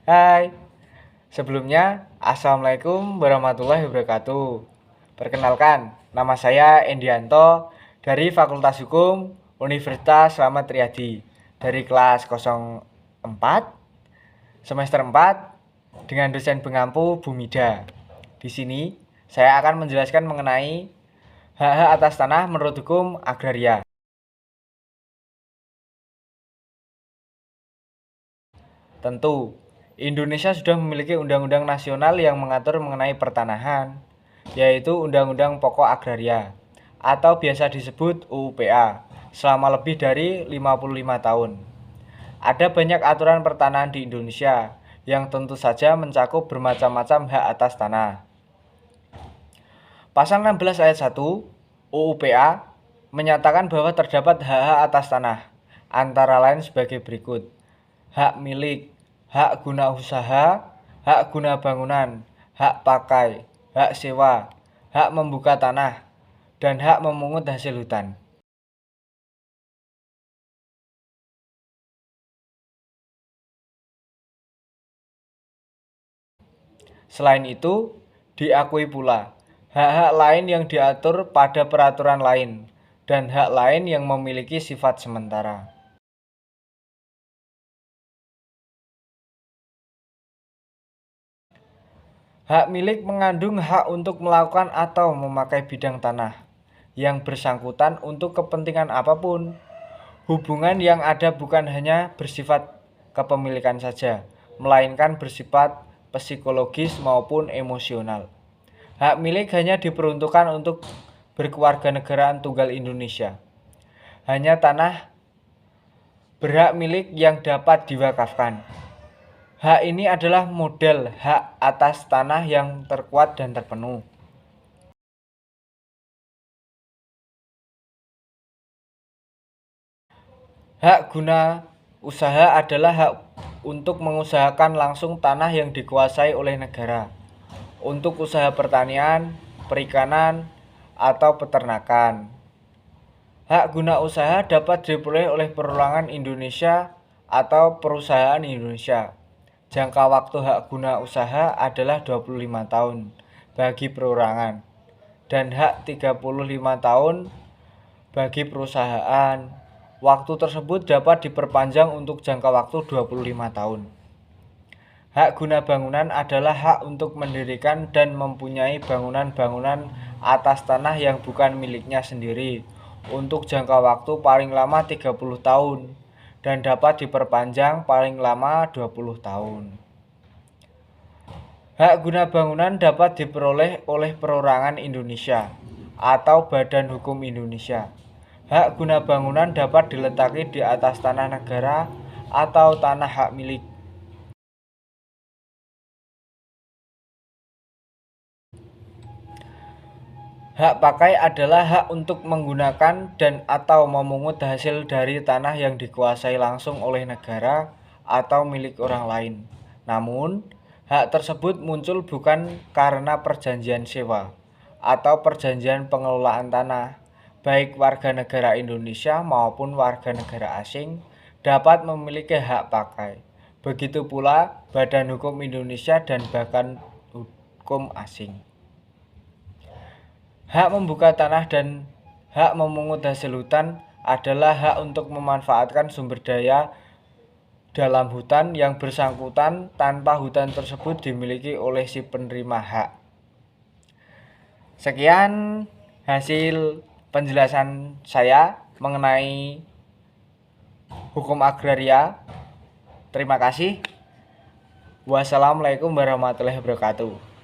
Hai, sebelumnya Assalamualaikum warahmatullahi wabarakatuh. Perkenalkan, nama saya Endianto dari Fakultas Hukum Universitas Slamet Riyadi dari kelas 04 semester 4 dengan dosen pengampu Bumida. Di sini saya akan menjelaskan mengenai hak-hak atas tanah menurut hukum agraria. Tentu, Indonesia sudah memiliki undang-undang nasional yang mengatur mengenai pertanahan, yaitu Undang-Undang Pokok Agraria, atau biasa disebut UUPA, selama lebih dari 55 tahun. Ada banyak aturan pertanahan di Indonesia, yang tentu saja mencakup bermacam-macam hak atas tanah. Pasal 16 ayat 1 UUPA menyatakan bahwa terdapat hak-hak atas tanah, antara lain sebagai berikut. Hak milik, hak guna usaha, hak guna bangunan, hak pakai, hak sewa, hak membuka tanah, dan hak memungut hasil hutan. Selain itu, diakui pula hak-hak lain yang diatur pada peraturan lain dan hak lain yang memiliki sifat sementara. Hak milik mengandung hak untuk melakukan atau memakai bidang tanah yang bersangkutan untuk kepentingan apapun. Hubungan yang ada bukan hanya bersifat kepemilikan saja, melainkan bersifat psikologis maupun emosional. Hak milik hanya diperuntukkan untuk berkewarganegaraan tunggal Indonesia. Hanya tanah berhak milik yang dapat diwakafkan. Hak ini adalah model hak atas tanah yang terkuat dan terpenuh. Hak guna usaha adalah hak untuk mengusahakan langsung tanah yang dikuasai oleh negara untuk usaha pertanian, perikanan, atau peternakan. Hak guna usaha dapat diperoleh oleh perorangan Indonesia atau perusahaan Indonesia. Jangka waktu hak guna usaha adalah 25 tahun bagi perorangan dan hak 35 tahun bagi perusahaan. Waktu tersebut dapat diperpanjang untuk jangka waktu 25 tahun. Hak guna bangunan adalah hak untuk mendirikan dan mempunyai bangunan-bangunan atas tanah yang bukan miliknya sendiri untuk jangka waktu paling lama 30 tahun dan dapat diperpanjang paling lama 20 tahun. Hak guna bangunan dapat diperoleh oleh perorangan Indonesia atau Badan Hukum Indonesia. Hak guna bangunan dapat diletakkan di atas tanah negara atau tanah hak milik. Hak pakai adalah hak untuk menggunakan dan atau memungut hasil dari tanah yang dikuasai langsung oleh negara atau milik orang lain. Namun, hak tersebut muncul bukan karena perjanjian sewa atau perjanjian pengelolaan tanah. Baik warga negara Indonesia maupun warga negara asing dapat memiliki hak pakai. Begitu pula Badan Hukum Indonesia dan bahkan hukum asing. Hak membuka tanah dan hak memungut hasil hutan adalah hak untuk memanfaatkan sumber daya dalam hutan yang bersangkutan tanpa hutan tersebut dimiliki oleh si penerima hak. Sekian hasil penjelasan saya mengenai hukum agraria. Terima kasih. Wassalamualaikum warahmatullahi wabarakatuh.